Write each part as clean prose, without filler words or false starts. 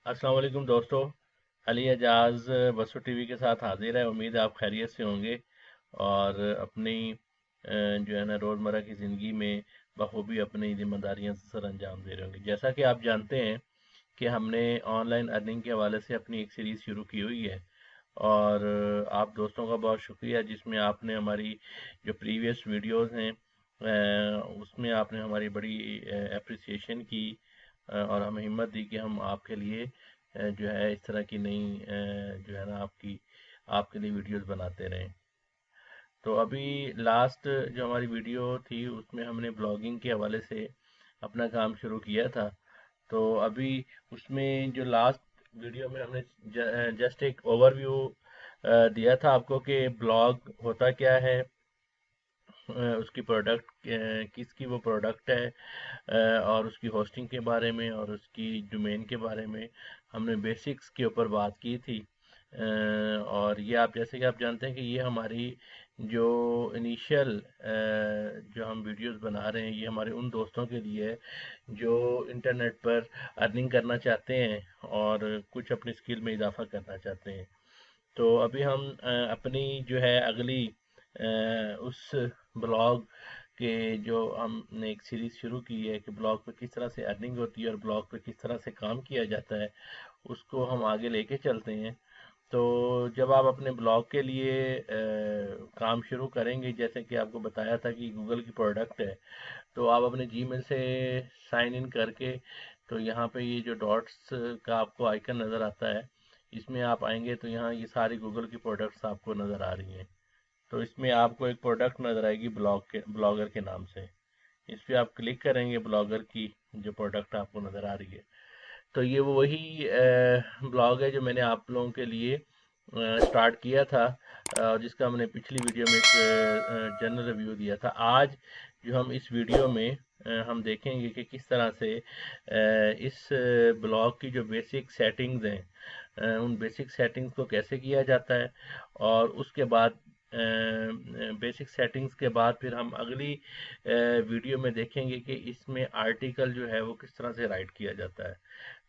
अस्सलाम वालेकुम दोस्तों। अली एजाज बसु टीवी के साथ हाजिर है। उम्मीद है आप खैरियत से होंगे और अपनी जो है ना रोज़मर्रा की ज़िंदगी में बखूबी अपनी जिम्मेदारियां सर अंजाम दे रहे होंगे। जैसा कि आप जानते हैं कि हमने ऑनलाइन अर्निंग के हवाले से अपनी एक सीरीज़ शुरू की हुई है और आप दोस्तों का बहुत शुक्रिया जिसमें आपने हमारी जो प्रीवियस वीडियोस हैं उसमें आपने हमारी बड़ी अप्रिसिएशन की और हमें हिम्मत दी कि हम आपके लिए जो है इस तरह की नई जो है ना आपके लिए वीडियोस बनाते रहें। तो अभी लास्ट जो हमारी वीडियो थी उसमें हमने ब्लॉगिंग के हवाले से अपना काम शुरू किया था। तो अभी उसमें जो लास्ट वीडियो में हमने जस्ट एक ओवरव्यू दिया था आपको कि ब्लॉग होता क्या है, उसकी प्रोडक्ट किसकी वो प्रोडक्ट है, और उसकी होस्टिंग के बारे में और उसकी डोमेन के बारे में हमने बेसिक्स के ऊपर बात की थी। और ये आप जैसे कि आप जानते हैं कि ये हमारी जो इनिशियल जो हम वीडियोस बना रहे हैं ये हमारे उन दोस्तों के लिए है जो इंटरनेट पर अर्निंग करना चाहते हैं और कुछ अपनी स्किल में इजाफा करना चाहते हैं। तो अभी हम अपनी जो है अगली उस ब्लॉग के जो हमने एक सीरीज़ शुरू की है कि ब्लॉग पे किस तरह से अर्निंग होती है और ब्लॉग पे किस तरह से काम किया जाता है, उसको हम आगे लेके चलते हैं। तो जब आप अपने ब्लॉग के लिए काम शुरू करेंगे, जैसे कि आपको बताया था कि गूगल की प्रोडक्ट है, तो आप अपने जीमेल से साइन इन करके तो यहाँ पे ये जो डॉट्स का आपको आइकन नज़र आता है, इसमें आप आएंगे तो यहाँ ये सारी गूगल की प्रोडक्ट्स आपको नज़र आ रही हैं। तो इसमें आपको एक प्रोडक्ट नज़र आएगी ब्लॉगर के नाम से। इस पे आप क्लिक करेंगे, ब्लॉगर की जो प्रोडक्ट आपको नज़र आ रही है। तो ये वो वही ब्लॉग है जो मैंने आप लोगों के लिए स्टार्ट किया था, जिसका हमने पिछली वीडियो में एक जनरल रिव्यू दिया था। आज जो हम इस वीडियो में हम देखेंगे कि किस तरह से इस ब्लॉग की जो बेसिक सेटिंग्स हैं, उन बेसिक सेटिंग्स को कैसे किया जाता है और उसके बाद बेसिक सेटिंग्स के बाद फिर हम अगली वीडियो में देखेंगे कि इसमें आर्टिकल जो है वो किस तरह से राइट किया जाता है।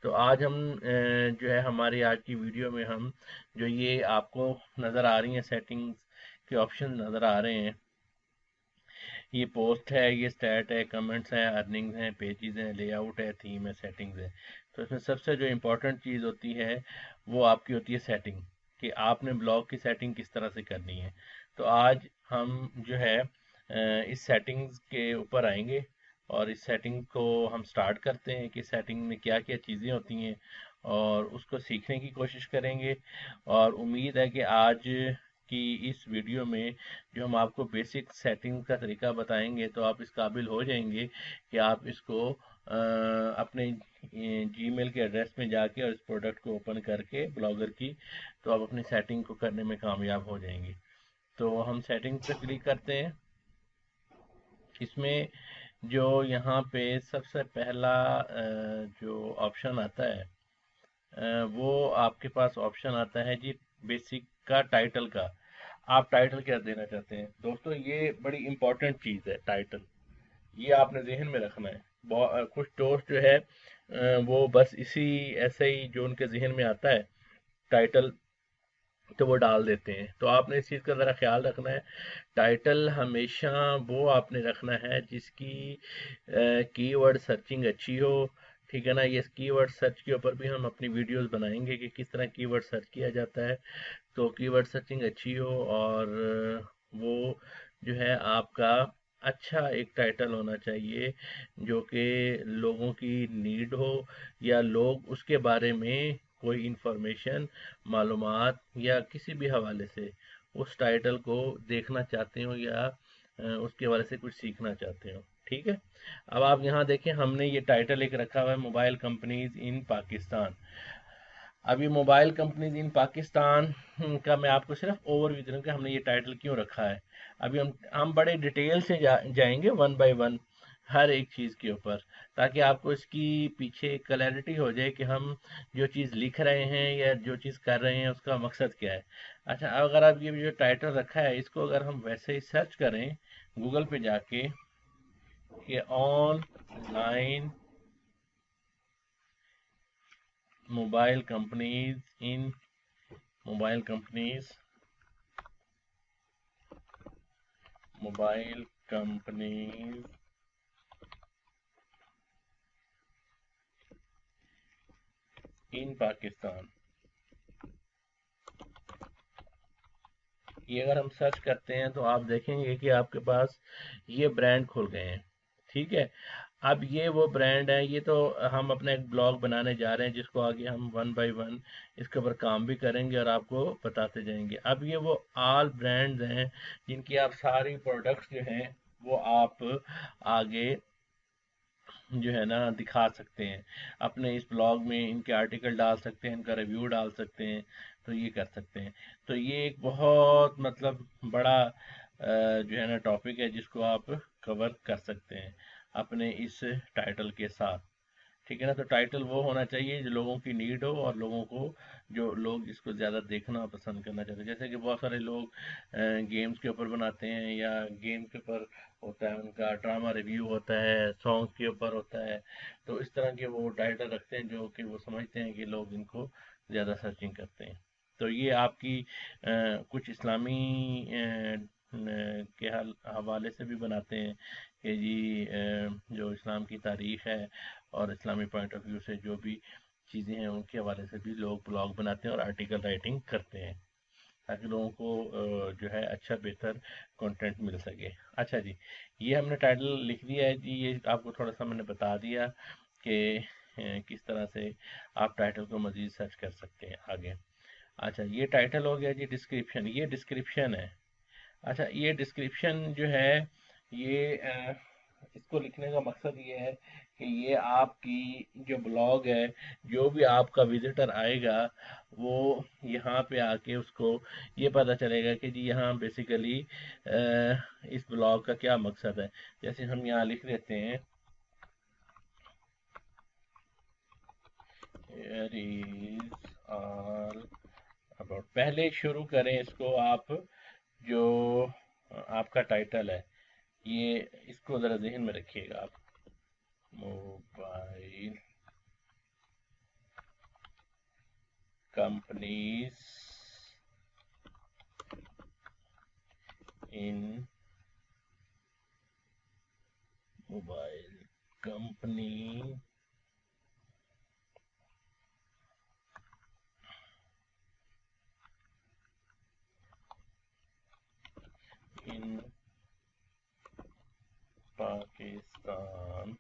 तो आज हम जो है हमारी आज की वीडियो में हम जो ये आपको नज़र आ रही हैं सेटिंग्स के ऑप्शन नज़र आ रहे हैं, ये पोस्ट है, ये स्टैट है, कमेंट्स हैं, अर्निंग्स हैं, पेजेस हैं, लेआउट है, थीम है, सेटिंग्स है। तो इसमें सबसे जो इम्पोर्टेंट चीज़ होती है वो आपकी होती है सेटिंग, कि आपने ब्लॉग की सेटिंग किस तरह से करनी है। तो आज हम जो है इस सेटिंग्स के ऊपर आएंगे और इस सेटिंग को हम स्टार्ट करते हैं कि सेटिंग में क्या क्या चीज़ें होती हैं और उसको सीखने की कोशिश करेंगे। और उम्मीद है कि आज कि इस वीडियो में जो हम आपको बेसिक सेटिंग का तरीका बताएंगे तो आप इस काबिल हो जाएंगे कि आप इसको अपने जीमेल के एड्रेस में जाके और इस प्रोडक्ट को ओपन करके ब्लॉगर की तो आप अपनी सेटिंग को करने में कामयाब हो जाएंगे। तो हम सेटिंग पे क्लिक करते हैं। इसमें जो यहाँ पे सबसे पहला जो ऑप्शन आता है, वो आपके पास ऑप्शन आता है जी बेसिक का, टाइटल का। आप टाइटल क्या देना चाहते हैं दोस्तों, ये बड़ी इंपॉर्टेंट चीज़ है टाइटल, ये आपने जहन में रखना है। कुछ दोस्त जो है वो बस इसी ऐसे ही जो उनके जहन में आता है टाइटल तो वो डाल देते हैं। तो आपने इस चीज़ का ज़रा ख्याल रखना है। टाइटल हमेशा वो आपने रखना है जिसकी कीवर्ड सर्चिंग अच्छी हो। ठीक है ना, ये कीवर्ड सर्च के ऊपर भी हम अपनी वीडियोस बनाएंगे कि किस तरह कीवर्ड सर्च किया जाता है। तो कीवर्ड सर्चिंग अच्छी हो और वो जो है आपका अच्छा एक टाइटल होना चाहिए जो कि लोगों की नीड हो या लोग उसके बारे में कोई इंफॉर्मेशन, मालूमात या किसी भी हवाले से उस टाइटल को देखना चाहते हो या उसके बारे से कुछ सीखना चाहते हो। ठीक है, अब आप यहाँ देखें हमने ये टाइटल एक रखा हुआ है, मोबाइल कंपनीज इन पाकिस्तान। अभी मोबाइल कंपनीज इन पाकिस्तान का मैं आपको सिर्फ ओवरव्यू दे रहा हूँ कि हमने ये टाइटल क्यों रखा है। अभी हम बड़े डिटेल से जाएंगे वन बाय वन हर एक चीज़ के ऊपर, ताकि आपको इसकी पीछे क्लैरिटी हो जाए कि हम जो चीज़ लिख रहे हैं या जो चीज़ कर रहे हैं उसका मकसद क्या है। अच्छा, अगर आप ये जो टाइटल रखा है इसको अगर हम वैसे ही सर्च करें गूगल पे जाके कि online mobile companies in mobile companies mobile companies in Pakistan. ये अगर हम सर्च करते हैं तो आप देखेंगे कि आपके पास ये ब्रांड खुल गए हैं। ठीक है, अब ये वो ब्रांड है। ये तो हम अपना एक ब्लॉग बनाने जा रहे हैं जिसको आगे हम वन बाय वन इसके ऊपर काम भी करेंगे और आपको बताते जाएंगे। अब ये वो ऑल ब्रांड्स हैं जिनकी आप सारी प्रोडक्ट्स जो हैं वो आप आगे जो है ना दिखा सकते हैं, अपने इस ब्लॉग में इनके आर्टिकल डाल सकते हैं, इनका रिव्यू डाल सकते हैं, तो ये कर सकते हैं। तो ये एक बहुत मतलब बड़ा जो है ना टॉपिक है जिसको आप कवर कर सकते हैं अपने इस टाइटल के साथ। ठीक है ना, तो टाइटल वो होना चाहिए जो लोगों की नीड हो और लोगों को जो लोग इसको ज़्यादा देखना पसंद करना चाहते हैं। जैसे कि बहुत सारे लोग गेम्स के ऊपर बनाते हैं या गेम के ऊपर होता है उनका ड्रामा रिव्यू होता है, सॉन्ग के ऊपर होता है, तो इस तरह के वो टाइटल रखते हैं जो कि वो समझते हैं कि लोग इनको ज़्यादा सर्चिंग करते हैं। तो ये आपकी कुछ इस्लामी के हवाले से भी बनाते हैं कि जी जो इस्लाम की तारीख है और इस्लामी पॉइंट ऑफ व्यू से जो भी चीज़ें हैं उनके हवाले से भी लोग ब्लॉग बनाते हैं और आर्टिकल राइटिंग करते हैं ताकि लोगों को जो है अच्छा बेहतर कंटेंट मिल सके। अच्छा जी, ये हमने टाइटल लिख दिया है जी, ये आपको थोड़ा सा मैंने बता दिया कि किस तरह से आप टाइटल को मज़ीद सर्च कर सकते हैं आगे। अच्छा, ये टाइटल हो गया जी। डिस्क्रिप्शन, ये डिस्क्रिप्शन है। अच्छा, ये डिस्क्रिप्शन जो है ये इसको लिखने का मकसद ये है कि ये आपकी जो ब्लॉग है, जो भी आपका विजिटर आएगा वो यहाँ पे आके उसको ये पता चलेगा कि जी यहाँ बेसिकली इस ब्लॉग का क्या मकसद है। जैसे हम यहाँ लिख देते हैं here is all about। पहले शुरू करें इसको आप, जो आपका टाइटल है ये इसको ज़रा जहन में रखिएगा आप। Mobile companies in mobile company in Pakistan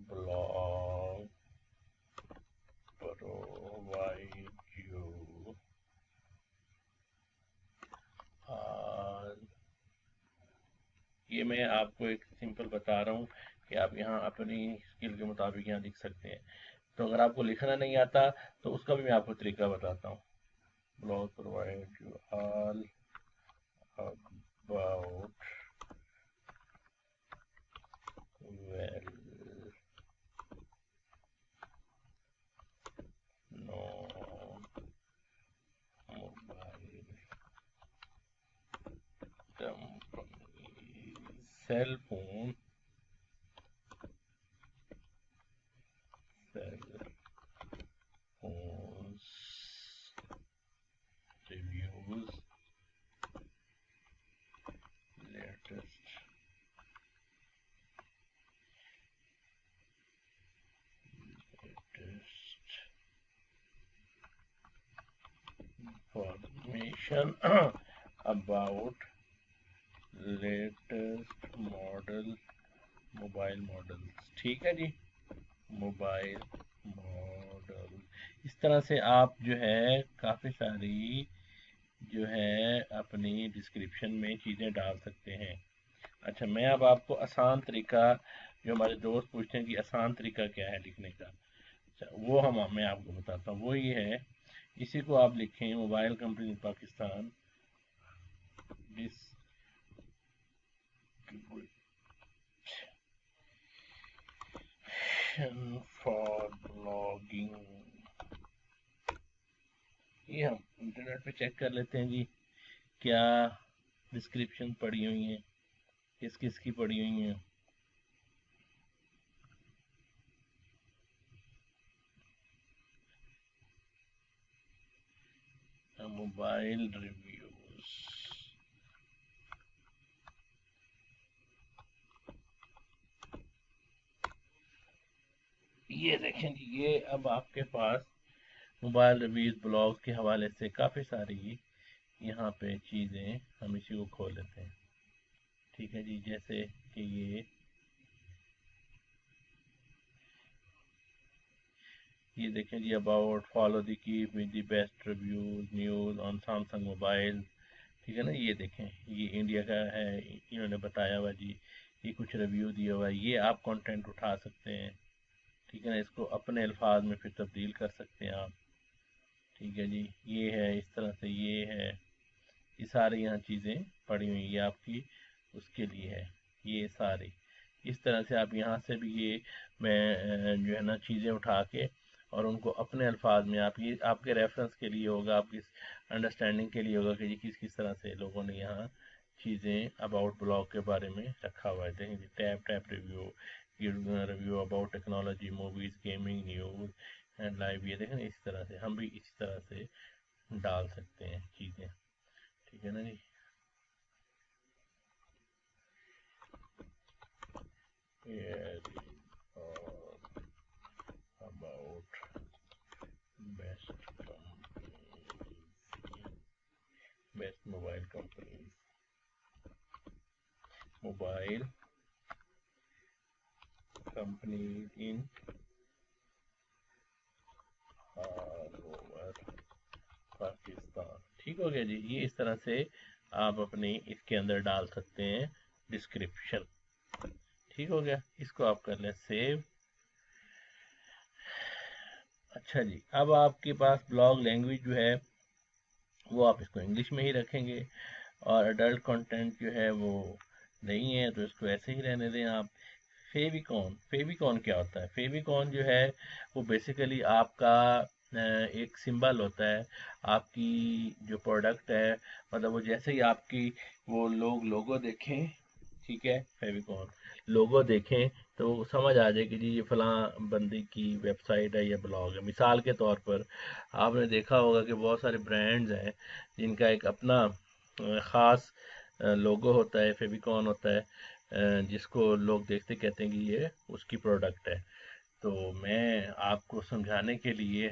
blog provide you all. ये मैं आपको एक सिंपल बता रहा हूँ कि आप यहाँ अपनी स्किल के मुताबिक यहाँ लिख सकते हैं। तो अगर आपको लिखना नहीं आता तो उसका भी मैं आपको तरीका बताता हूँ। Blog provide you all about well known mobile company cell phone cell phones reviews latest latest information about latest model mobile models. ठीक है जी, मोबाइल मॉडल। इस तरह से आप जो है काफ़ी सारी जो है अपनी डिस्क्रिप्शन में चीज़ें डाल सकते हैं। अच्छा, मैं अब आपको आसान तरीका, जो हमारे दोस्त पूछते हैं कि आसान तरीका क्या है लिखने का, अच्छा वो मैं आपको बताता हूँ। वो ये है, इसी को आप लिखें mobile company Pakistan description for blogging. ये हम इंटरनेट पे चेक कर लेते हैं जी क्या डिस्क्रिप्शन पड़ी हुई हैं, किस किस की पड़ी हुई हैं। Mobile reviews. ये देखें जी, ये अब आपके पास मोबाइल रिव्यूज ब्लॉग के हवाले से काफ़ी सारी यहाँ पे चीज़ें, हम इसी को खोल लेते हैं। ठीक है जी, जैसे कि ये देखें जी, about follow the key with the best reviews news on Samsung mobile. ठीक है ना, ये देखें, ये इंडिया का है, इन्होंने बताया हुआ जी, ये कुछ रिव्यू दिया हुआ है, ये आप कंटेंट उठा सकते हैं। ठीक है ना, इसको अपने अल्फाज में फिर तब्दील कर सकते हैं आप। ठीक है जी, ये है इस तरह से, ये है, ये सारी यहाँ चीज़ें पड़ी हुई, ये आपकी उसके लिए है, ये सारी इस तरह से आप यहाँ से भी ये मैं जो है ना चीज़ें उठा के और उनको अपने अल्फाज में, आप ये आपके रेफरेंस के लिए होगा, आपकी अंडरस्टैंडिंग के लिए होगा कि ये किस किस तरह से लोगों ने यहाँ चीज़ें अबाउट ब्लॉग के बारे में रखा हुआ है। देखेंगे टैप टैप रिव्यू, ये review about technology, movies, gaming, news and live. ये देखें, इस तरह से हम भी इसी तरह से डाल सकते हैं चीज़ें। ठीक है ना जी। About best best mobile companies, mobile companies in all over Pakistan. ठीक हो गया जी, ये इस तरह से आप अपने इसके अंदर डाल सकते हैं डिस्क्रिप्शन। ठीक हो गया, इसको आप कर लें सेव। अच्छा जी, अब आपके पास ब्लॉग लैंग्वेज जो है वो आप इसको इंग्लिश में ही रखेंगे, और अडल्ट कंटेंट जो है वो नहीं है तो इसको ऐसे ही रहने दें आप। फेविकॉन, फेविकॉन क्या होता है? फेविकॉन जो है वो बेसिकली आपका एक सिंबल होता है, आपकी जो प्रोडक्ट है, मतलब वो जैसे ही आपकी वो लोग लोगो देखें, ठीक है, फेविकॉन लोगो देखें तो वो समझ आ जाए कि जी ये फलां बंदे की वेबसाइट है या ब्लॉग है। मिसाल के तौर पर आपने देखा होगा कि बहुत सारे ब्रांड्स हैं जिनका एक अपना ख़ास लोगो होता है, फेविकॉन होता है, जिसको लोग देखते कहते हैं कि ये उसकी प्रोडक्ट है। तो मैं आपको समझाने के लिए,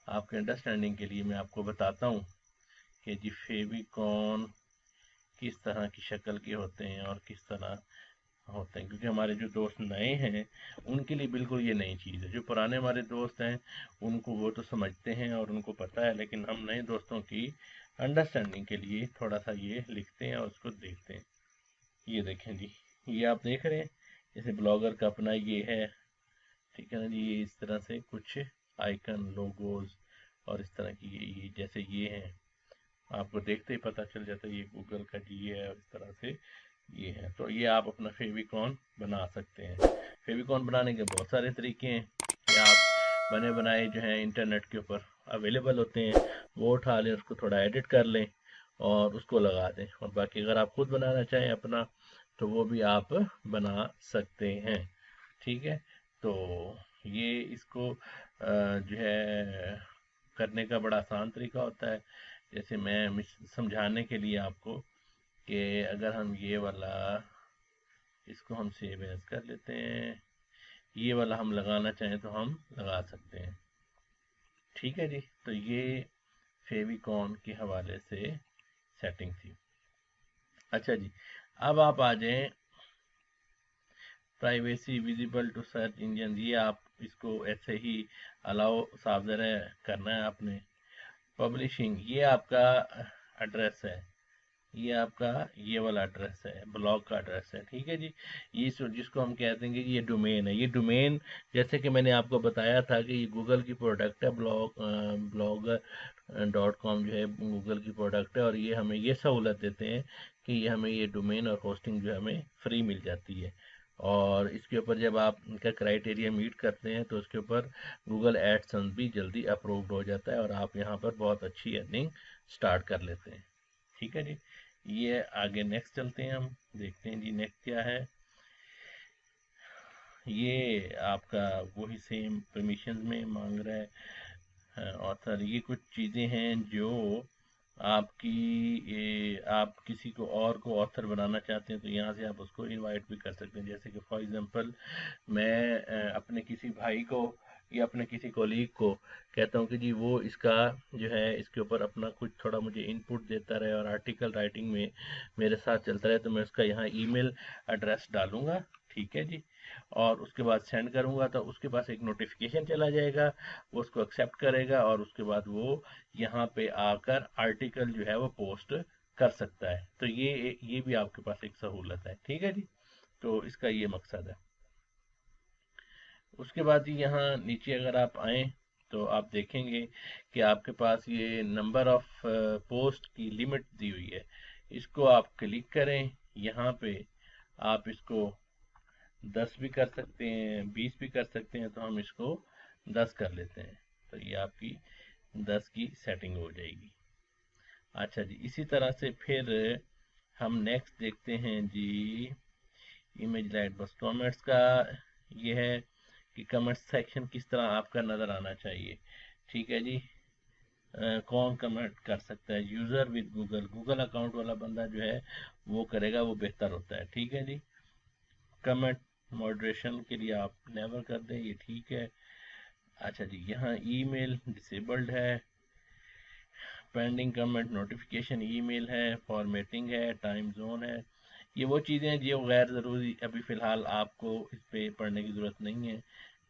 आपके अंडरस्टैंडिंग के लिए मैं आपको बताता हूँ कि जी फेविकॉन किस तरह की शक्ल के होते हैं और किस तरह होते हैं, क्योंकि हमारे जो दोस्त नए हैं उनके लिए बिल्कुल ये नई चीज़ है। जो पुराने हमारे दोस्त हैं उनको वो तो समझते हैं और उनको पता है, लेकिन हम नए दोस्तों की अंडरस्टैंडिंग के लिए थोड़ा सा ये लिखते हैं और उसको देखते हैं। ये देखें जी, ये आप देख रहे हैं, जैसे ब्लॉगर का अपना ये है। ठीक है ना जी, ये इस तरह से कुछ आइकन, लोगोज और इस तरह की ये जैसे ये हैं, आपको देखते ही पता चल जाता है ये गूगल का जी है, और इस तरह से ये है। तो ये आप अपना फेविकॉन बना सकते हैं। फेविकॉन बनाने के बहुत सारे तरीके हैं कि आप बने बनाए जो हैं इंटरनेट के ऊपर अवेलेबल होते हैं, वो उठा लें, उसको थोड़ा एडिट कर लें और उसको लगा दें। और बाकी अगर आप खुद बनाना चाहें अपना तो वो भी आप बना सकते हैं। ठीक है, तो ये इसको जो है करने का बड़ा आसान तरीका होता है। जैसे मैं समझाने के लिए आपको कि अगर हम ये वाला, इसको हम सेव एज कर लेते हैं, ये वाला हम लगाना चाहें तो हम लगा सकते हैं। ठीक है जी, तो ये फेविकॉन के हवाले से सेटिंग थी। अच्छा जी, अब आप आ जाएं privacy visible to search engine. ये आप इसको ऐसे ही अलाउ साफ ज़रा करना है आपने। पब्लिशिंग, ये आपका एड्रेस है, ये आपका ये वाला एड्रेस है, ब्लॉग का एड्रेस है। ठीक है जी, ये जिसको हम कहते हैं कि ये डोमेन है। ये डोमेन जैसे कि मैंने आपको बताया था कि ये गूगल की प्रोडक्ट है, blogger.com जो है गूगल की प्रोडक्ट है, और ये हमें ये सहूलत देते हैं कि ये हमें ये डोमेन और होस्टिंग जो है हमें फ्री मिल जाती है। और इसके ऊपर जब आप इनका क्राइटेरिया मीट करते हैं तो उसके ऊपर गूगल एडसन्स भी जल्दी अप्रूव्ड हो जाता है और आप यहाँ पर बहुत अच्छी अर्निंग स्टार्ट कर लेते हैं। ठीक है जी, ये आगे नेक्स्ट चलते हैं, हम देखते हैं जी नेक्स्ट क्या है। ये आपका वही सेम परमिशन में मांग रहा है ऑथर। ये कुछ चीज़ें हैं जो आपकी ये आप किसी को और को ऑथर बनाना चाहते हैं तो यहाँ से आप उसको इनवाइट भी कर सकते हैं। जैसे कि फॉर एग्जांपल मैं अपने किसी भाई को या अपने किसी कोलीग को कहता हूँ कि जी वो इसका जो है इसके ऊपर अपना कुछ थोड़ा मुझे इनपुट देता रहे और आर्टिकल राइटिंग में मेरे साथ चलता रहे, तो मैं उसका यहाँ ईमेल एड्रेस डालूंगा, ठीक है जी। और उसके बाद सेंड करूंगा तो उसके पास एक नोटिफिकेशन चला जाएगा, वो उसको एक्सेप्ट करेगा और उसके बाद वो यहाँ पे आकर आर्टिकल जो है वो पोस्ट कर सकता है। तो ये भी आपके पास एक सहूलत है, ठीक है जी। तो इसका ये मकसद है। उसके बाद ही यहाँ नीचे अगर आप आए तो आप देखेंगे कि आपके पास ये नंबर ऑफ पोस्ट की लिमिट दी हुई है। इसको आप क्लिक करें, यहाँ पे आप इसको 10 भी कर सकते हैं, 20 भी कर सकते हैं, तो हम इसको 10 कर लेते हैं। तो ये आपकी 10 की सेटिंग हो जाएगी। अच्छा जी, इसी तरह से फिर हम नेक्स्ट देखते हैं जी, इमेज लाइट बस कमेंट्स का ये है कि कमेंट सेक्शन किस तरह आपका नज़र आना चाहिए, ठीक है जी। कौन कमेंट कर सकता है? User with Google, Google account वाला बंदा जो है वो करेगा, वो बेहतर होता है, ठीक है जी। कमेंट मॉडरेशन के लिए आप नेवर कर दें, ये ठीक है। अच्छा जी, यहाँ ईमेल डिसेबल्ड है, पेंडिंग कमेंट नोटिफिकेशन ईमेल है, फॉर्मेटिंग है, टाइम जोन है। ये वो चीज़ें हैं जो गैर ज़रूरी अभी फ़िलहाल आपको इस पे पढ़ने की ज़रूरत नहीं है।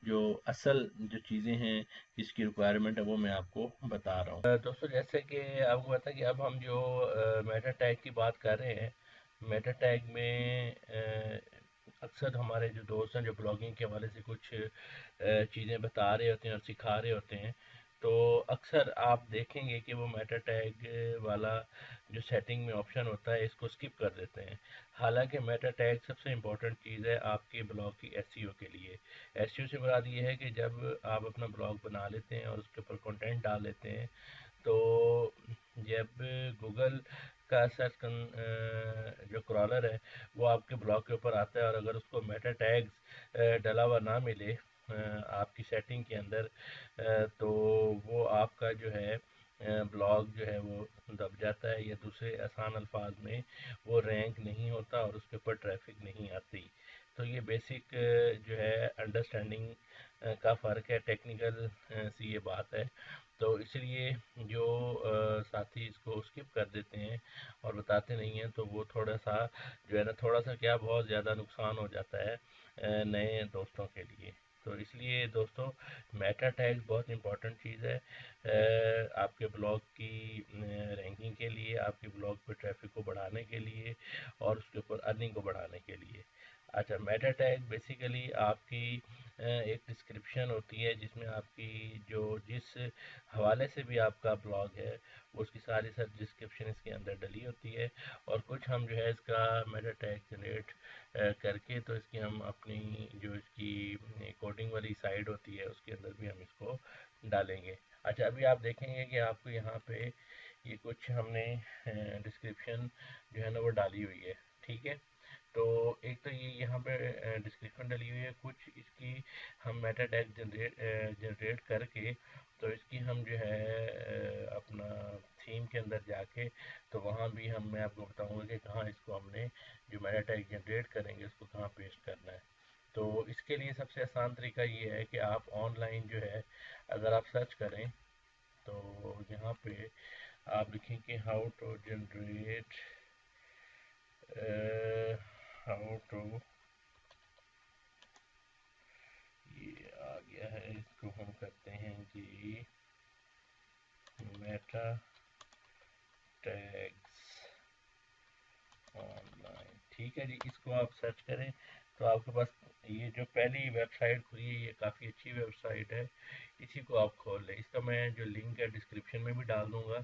जो असल जो चीज़ें हैं जिसकी रिक्वायरमेंट है वो मैं आपको बता रहा हूँ। दोस्तों, जैसे कि आपको पता है कि अब हम जो मेटा टैग की बात कर रहे हैं, मेटा टैग में अक्सर हमारे जो दोस्त हैं जो ब्लॉगिंग के हवाले से कुछ चीज़ें बता रहे होते हैं और सिखा रहे होते हैं, तो अक्सर आप देखेंगे कि वो मेटा टैग वाला जो सेटिंग में ऑप्शन होता है इसको स्किप कर देते हैं। हालांकि मेटा टैग सबसे इम्पोर्टेंट चीज़ है आपके ब्लॉग की एसईओ के लिए। एसईओ से मुराद ये है कि जब आप अपना ब्लॉग बना लेते हैं और उसके ऊपर कंटेंट डाल लेते हैं, तो जब गूगल का जो क्रॉलर है वो आपके ब्लॉग के ऊपर आता है और अगर उसको मेटा टैग्स डला हुआ ना मिले आपकी सेटिंग के अंदर, तो वो आपका जो है ब्लॉग जो है वो दब जाता है, या दूसरे आसान अल्फाज में वो रैंक नहीं होता और उसके ऊपर ट्रैफिक नहीं आती। तो ये बेसिक जो है अंडरस्टैंडिंग का फ़र्क है, टेक्निकल सी ये बात है। तो इसलिए जो साथी इसको स्किप कर देते हैं और बताते नहीं हैं, तो वो थोड़ा सा जो है ना, थोड़ा सा क्या बहुत ज़्यादा नुकसान हो जाता है नए दोस्तों के लिए। तो इसलिए दोस्तों, मेटा टैग बहुत इंपॉर्टेंट चीज़ है आपके ब्लॉग की रैंकिंग के लिए, आपके ब्लॉग पे ट्रैफिक को बढ़ाने के लिए और उसके ऊपर अर्निंग को बढ़ाने के लिए। अच्छा, मेटा टैग बेसिकली आपकी एक डिस्क्रिप्शन होती है जिसमें आपकी जो जिस हवाले से भी आपका ब्लॉग है उसकी सारी सर डिस्क्रिप्शन इसके अंदर डली होती है। और कुछ हम जो है इसका मेटा टैग जनरेट करके तो इसकी हम अपनी जो इसकी कोडिंग वाली साइड होती है उसके अंदर भी हम इसको डालेंगे। अच्छा, अभी आप देखेंगे कि आपको यहाँ पे ये कुछ हमने डिस्क्रिप्शन जो है ना वो डाली हुई है, ठीक है। तो एक तो ये यहाँ पे डिस्क्रिप्शन डली हुई है, कुछ इसकी हम मेटा टैग जनरेट करके तो इसकी हम जो है अपना थीम के अंदर जाके तो वहाँ भी मैं आपको बताऊँगा कि कहाँ इसको हमने जो मेटा टैग जनरेट करेंगे उसको कहाँ पेस्ट करना है। तो इसके लिए सबसे आसान तरीका ये है कि आप ऑनलाइन जो है अगर आप सर्च करें तो यहाँ पे आप लिखेंगे how to generate how to, ये आ गया है, इसको हम करते हैं जी मेटा टैग्स ऑनलाइन, ठीक है जी। इसको आप सर्च करें तो आपके पास ये जो पहली वेबसाइट खुली है ये काफ़ी अच्छी वेबसाइट है, इसी को आप खोल लें। इसका मैं जो लिंक है डिस्क्रिप्शन में भी डाल दूंगा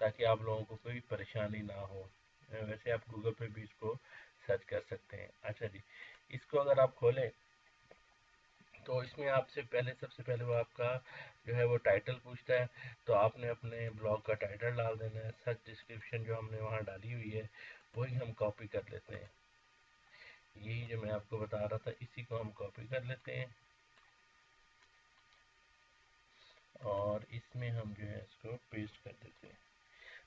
ताकि आप लोगों को कोई परेशानी ना हो। वैसे आप गूगल पे भी इसको सर्च कर सकते हैं। अच्छा जी, इसको अगर आप खोलें तो इसमें आपसे पहले सबसे पहले वो आपका जो है वो टाइटल पूछता है, तो आपने अपने ब्लॉग का टाइटल डाल देना है। सर्च डिस्क्रिप्शन जो हमने वहाँ डाली हुई है वही हम कॉपी कर लेते हैं, यही जो मैं आपको बता रहा था इसी को हम कॉपी कर लेते हैं और इसमें हम जो है इसको पेस्ट कर देते हैं।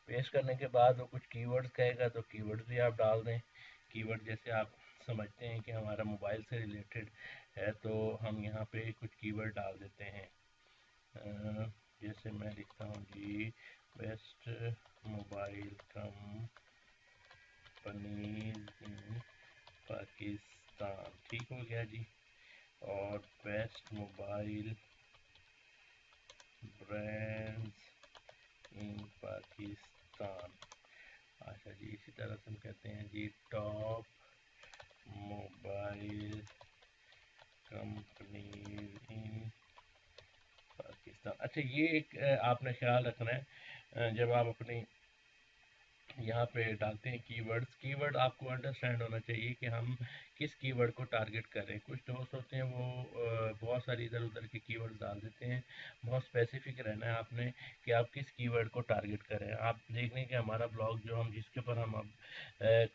पेस्ट करने के बाद वो कुछ कीवर्ड्स कहेगा तो कीवर्ड्स भी आप डाल दें। कीवर्ड जैसे आप समझते हैं कि हमारा मोबाइल से रिलेटेड है तो हम यहाँ पे कुछ कीवर्ड डाल देते हैं। जैसे मैं लिखता हूँ जी best mobile companies in Pakistan, ठीक हो गया जी। और best mobile brands in Pakistan. अच्छा जी, इसी तरह से हम कहते हैं जी top mobile companies in Pakistan. अच्छा, ये एक आपने ख्याल रखना है जब आप अपनी यहाँ पे डालते हैं कीवर्ड्स, कीवर्ड आपको अंडरस्टैंड होना चाहिए कि हम किस कीवर्ड को टारगेट कर रहे हैं। कुछ दोस्त होते हैं वो बहुत सारी इधर उधर के कीवर्ड्स डाल देते हैं। बहुत स्पेसिफिक रहना है आपने कि आप किस कीवर्ड को टारगेट कर रहे हैं। आप देख लें कि हमारा ब्लॉग जो हम जिसके ऊपर हम अब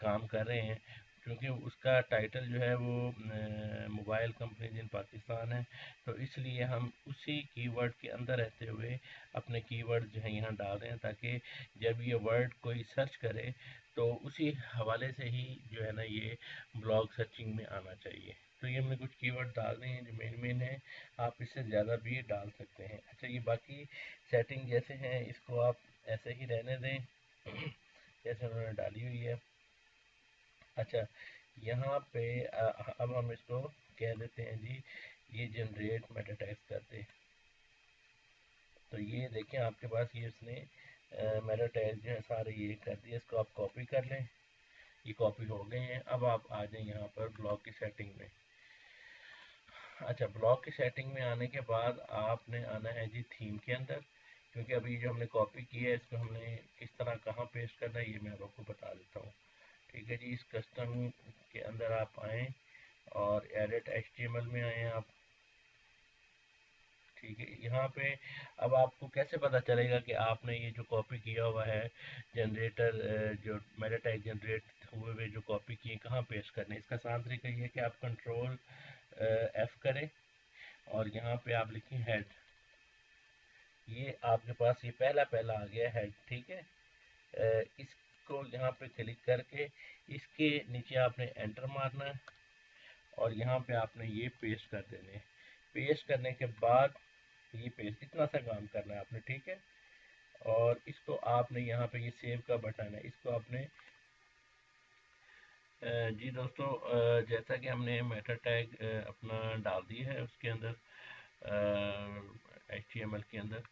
काम कर रहे हैं, क्योंकि उसका टाइटल जो है वो मोबाइल कंपनीज इन पाकिस्तान है, तो इसलिए हम उसी कीवर्ड के अंदर रहते हुए अपने कीवर्ड जो है यहाँ डाल रहे हैं, ताकि जब ये वर्ड कोई सर्च करे तो उसी हवाले से ही जो है ना ये ब्लॉग सर्चिंग में आना चाहिए। तो ये हमने कुछ कीवर्ड डालने हैं जो मेन मेन है, आप इससे ज़्यादा भी डाल सकते हैं। अच्छा, ये बाकी सेटिंग जैसे हैं इसको आप ऐसे ही रहने दें जैसे उन्होंने डाली हुई है। अच्छा, यहाँ पे अब हम इसको कह देते हैं जी ये जनरेट मेटा टैग्स कर दे। तो ये देखें आपके पास ये इसने मेटा टैग जो है सारे ये कर दिए। इसको आप कॉपी कर लें, ये कॉपी हो गए हैं। अब आप आ जाएं यहाँ पर ब्लॉग की सेटिंग में। अच्छा, ब्लॉग की सेटिंग में आने के बाद आपने आना है जी थीम के अंदर, क्योंकि अभी जो हमने कॉपी किया है इसको हमने किस तरह कहाँ पेस्ट करना है ये मैं आपको बता देता हूँ। ठीक है जी, इस कस्टम के अंदर आप आएँ और एडिट HTML में आएँ आप। ठीक है, यहाँ पे अब आपको कैसे पता चलेगा कि आपने ये जो कॉपी किया हुआ है जनरेटर जो मेटा टैग जनरेट हुए हुए जो कॉपी किए कहाँ पेस्ट करने। इसका आसान तरीका ये है कि आप कंट्रोल F करें और यहाँ पे आप लिखें हेड। ये आपके पास ये पहला पहला आ गया हेड, ठीक है। इसको यहाँ पे क्लिक करके इसके नीचे आपने एंटर मारना है और यहाँ पे आपने ये पेस्ट कर देने। पेस्ट करने के बाद ये पेस्ट इतना सा काम करना है आपने, ठीक है। और इसको आपने यहाँ पे ये सेव का बटन है, इसको आपने जी दोस्तों, जैसा कि हमने मेटा टैग अपना डाल दिया है उसके अंदर HTML के अंदर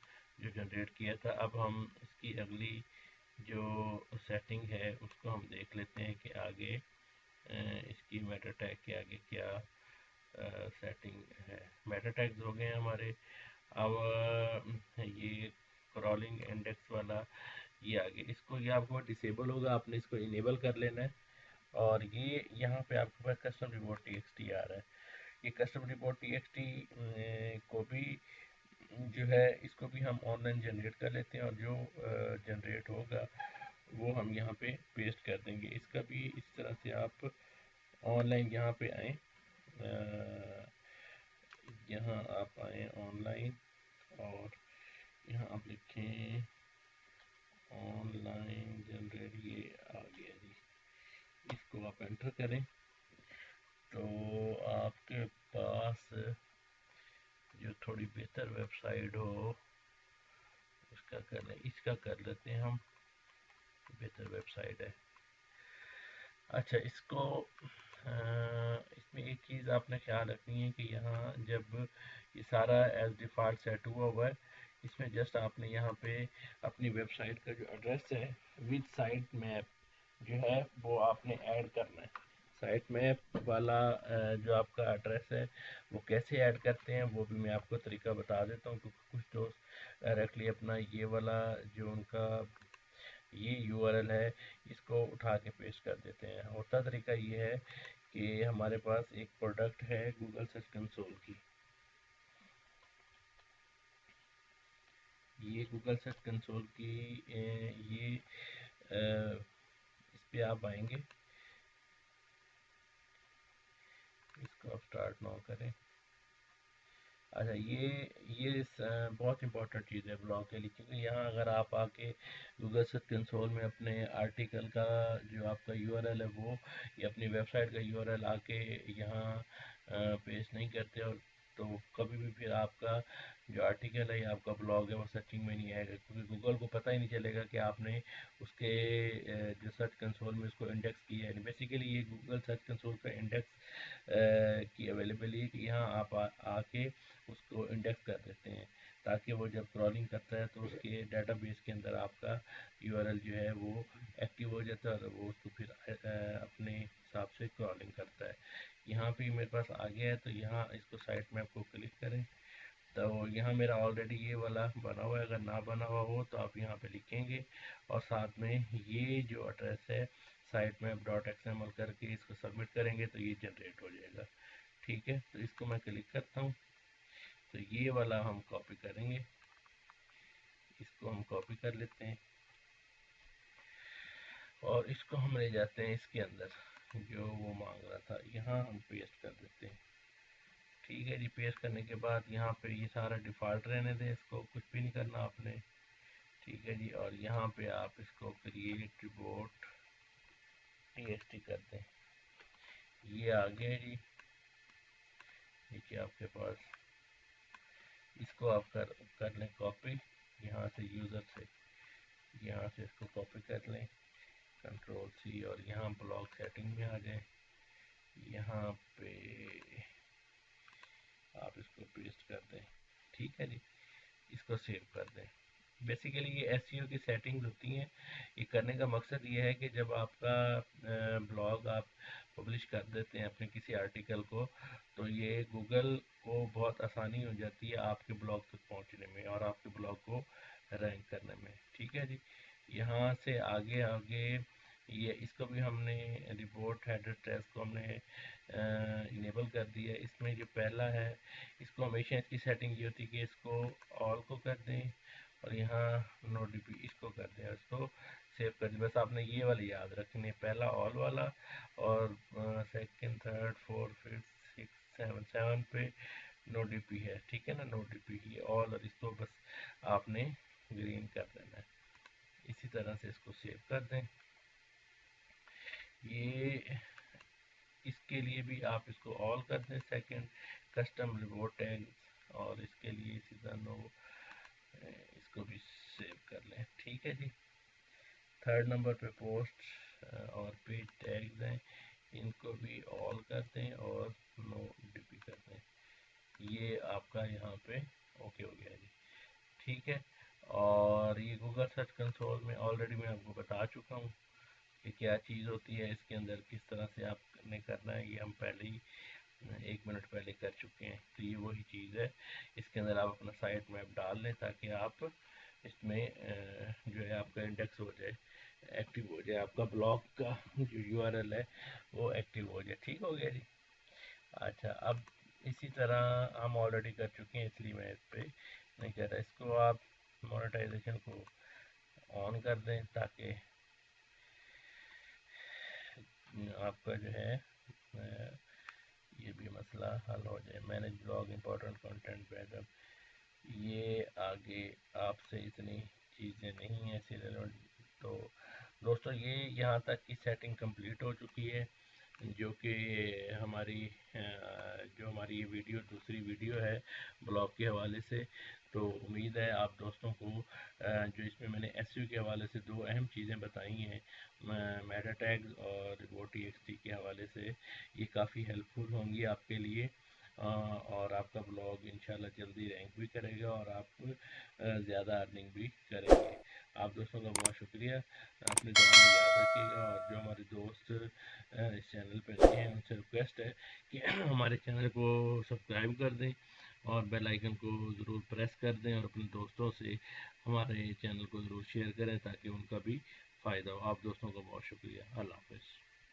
जो जनरेट किया था, अब हम इसकी अगली जो सेटिंग है उसको हम देख लेते हैं कि आगे इसकी मेटा टैग के आगे क्या सेटिंग है। मेटा टैग्स हो गए हैं हमारे। अब ये क्रॉलिंग इंडेक्स वाला ये आगे, इसको ये आपको डिसेबल होगा, आपने इसको इनेबल कर लेना है। और ये यहाँ पे आपके पास कस्टम रिपोर्ट TXT आ रहा है। ये कस्टम रिपोर्ट TXT को भी जो है इसको भी हम ऑनलाइन जनरेट कर लेते हैं और जो जनरेट होगा वो हम यहाँ पे पेस्ट कर देंगे। इसका भी इस तरह से आप ऑनलाइन यहाँ पे आएँ, यहाँ आप आएँ ऑनलाइन और यहाँ आप लिखें ऑनलाइन जनरेट, ये आ गया जी। इसको आप एंटर करें तो आपके पास जो थोड़ी बेहतर वेबसाइट हो उसका कर लें, इसका कर लेते हैं हम, बेहतर वेबसाइट है। अच्छा, इसको इसमें एक चीज़ आपने ख्याल रखनी है कि यहाँ जब ये सारा एज डिफ़ॉल्ट सेट हुआ हुआ है, इसमें जस्ट आपने यहाँ पे अपनी वेबसाइट का जो एड्रेस है विद साइट मैप जो है वो आपने ऐड करना है। साइट मैप वाला जो आपका एड्रेस है वो कैसे ऐड करते हैं वो भी मैं आपको तरीका बता देता हूँ, क्योंकि कुछ दोस्त डायरेक्टली अपना ये वाला जो उनका ये URL है इसको उठा के पेस्ट कर देते हैं। होता तरीका ये है कि हमारे पास एक प्रोडक्ट है गूगल सर्च कंसोल की, ये गूगल सर्च कंसोल की ये इस पे आप आएंगे, इसको आप स्टार्ट नाउ करें। अच्छा, बहुत इंपॉर्टेंट चीज़ है ब्लॉग के लिए, क्योंकि यहाँ अगर आप आके गूगल सर्च कंसोल में अपने आर्टिकल का जो आपका यूआरएल है वो, या अपनी वेबसाइट का यूआरएल आके यहाँ पेस्ट नहीं करते, और तो कभी भी फिर आपका जो आर्टिकल है या आपका ब्लॉग है वो सर्चिंग में नहीं आएगा, क्योंकि गूगल को पता ही नहीं चलेगा कि आपने उसके जो सर्च कंसोल में उसको इंडेक्स किया है। बेसिकली ये गूगल सर्च कंसोल का इंडेक्स की अवेलेबल है कि यहाँ आप आके उसको इंडेक्स कर देते हैं, ताकि वो जब क्रॉलिंग करता है तो उसके डेटाबेस के अंदर आपका यूआरएल जो है वो एक्टिव हो जाता है, और वो उसको फिर अपने हिसाब से क्रॉलिंग करता है। यहाँ पे मेरे पास आ गया है, तो यहाँ इसको साइट मैप को क्लिक करें, तो यहाँ मेरा ऑलरेडी ये वाला बना हुआ है। अगर ना बना हुआ हो तो आप यहाँ पे लिखेंगे, और साथ में ये जो एड्रेस है साइट मैप डॉट एक्सएमएल करके इसको सबमिट करेंगे तो ये जनरेट हो जाएगा। ठीक है, तो इसको मैं क्लिक करता हूँ, तो ये वाला हम कॉपी करेंगे, इसको हम कॉपी कर लेते हैं, और इसको हम ले जाते हैं इसके अंदर जो वो मांग रहा था, यहाँ हम पेस्ट कर देते हैं। ठीक है जी, पेस्ट करने के बाद यहाँ पे ये सारा डिफ़ॉल्ट रहने दें, इसको कुछ भी नहीं करना आपने। ठीक है जी, और यहाँ पे आप इसको क्रिएट रिपोर्ट टीएक्सटी कर दें। ये आ गया जी नीचे आपके पास, इसको आप कर लें कॉपी, यहाँ से यूज़र से यहाँ से इसको कॉपी कर लें, कंट्रोल सी, और यहाँ ब्लॉक सेटिंग में आ जाए, यहाँ पे आप इसको पेस्ट कर दें। ठीक है जी, इसको सेव कर दें। बेसिकली ये एसईओ की सेटिंग्स होती हैं। ये करने का मकसद ये है कि जब आपका ब्लॉग आप पब्लिश कर देते हैं अपने किसी आर्टिकल को, तो ये गूगल को बहुत आसानी हो जाती है आपके ब्लॉग तक पहुंचने में और आपके ब्लॉग को रैंक करने में। ठीक है जी, यहाँ से आगे आगे ये इसको भी हमने रिपोर्ट हेडर टैग्स को हमने इनेबल कर दिया है। इसमें जो पहला है, इसको हमेशा इसकी सेटिंग ये होती है कि इसको ऑल को कर दें, और यहाँ नो डीपी इसको कर दें, इसको सेव कर दें। बस आपने ये वाली याद रखनी है, पहला ऑल वाला, और second third fourth fifth six seven, seven पे नो डीपी है। ठीक है ना, नो डीपी ये ऑल, और इसको बस आपने ग्रीन कर देना है। इसी तरह से इसको सेव कर दें। ये इसके लिए भी आप इसको ऑल कर दें, सेकंड कस्टम रिपोर्ट टैग, और इसके लिए सीधा नो, इसको भी सेव कर लें। ठीक है जी, थर्ड नंबर पे पोस्ट और पेज टैग्स हैं, इनको भी ऑल कर दें और नो डीपी कर दें। ये आपका यहाँ पे ओके हो गया जी। ठीक है, और ये गूगल सर्च कंसोल में ऑलरेडी मैं आपको बता चुका हूँ कि क्या चीज़ होती है इसके अंदर, किस तरह से आपने करना है, ये हम पहले ही 1 मिनट पहले कर चुके हैं। तो ये वही चीज़ है, इसके अंदर आप अपना साइट मैप डाल लें ताकि आप इसमें जो है आपका इंडेक्स हो जाए, एक्टिव हो जाए, आपका ब्लॉग का जो यूआरएल है वो एक्टिव हो जाए। ठीक हो गया जी। अच्छा, अब इसी तरह हम ऑलरेडी कर चुके हैं, इसलिए मैं इस पर नहीं कर रहा। इसको आप मोनेटाइजेशन को ऑन कर दें ताकि आपका जो है ये भी मसला हल हो जाए। Manage blog important content backup, ये आगे आपसे इतनी चीज़ें नहीं हैं ऐसी रेलेवेंट। तो दोस्तों, ये यहाँ तक की सेटिंग कंप्लीट हो चुकी है, जो कि हमारी जो हमारी ये वीडियो दूसरी वीडियो है ब्लॉग के हवाले से। तो उम्मीद है आप दोस्तों को जो इसमें मैंने एसईओ के हवाले से दो अहम चीज़ें बताई हैं, मेटा टैग्स और रिपोर्ट टीएक्सटी के हवाले से, ये काफ़ी हेल्पफुल होंगी आपके लिए, और आपका ब्लॉग इंशाल्लाह जल्दी रैंक भी करेगा और आप ज़्यादा अर्निंग भी करेंगे। आप दोस्तों का बहुत शुक्रिया, अपने दुआ में याद रखिएगा, और जो हमारे दोस्त इस चैनल पर नए हैं उनसे रिक्वेस्ट है कि हमारे चैनल को सब्सक्राइब कर दें और बेल आइकन को ज़रूर प्रेस कर दें, और अपने दोस्तों से हमारे चैनल को ज़रूर शेयर करें ताकि उनका भी फ़ायदा हो। आप दोस्तों का बहुत शुक्रिया। अल्लाह हाफ़िज़।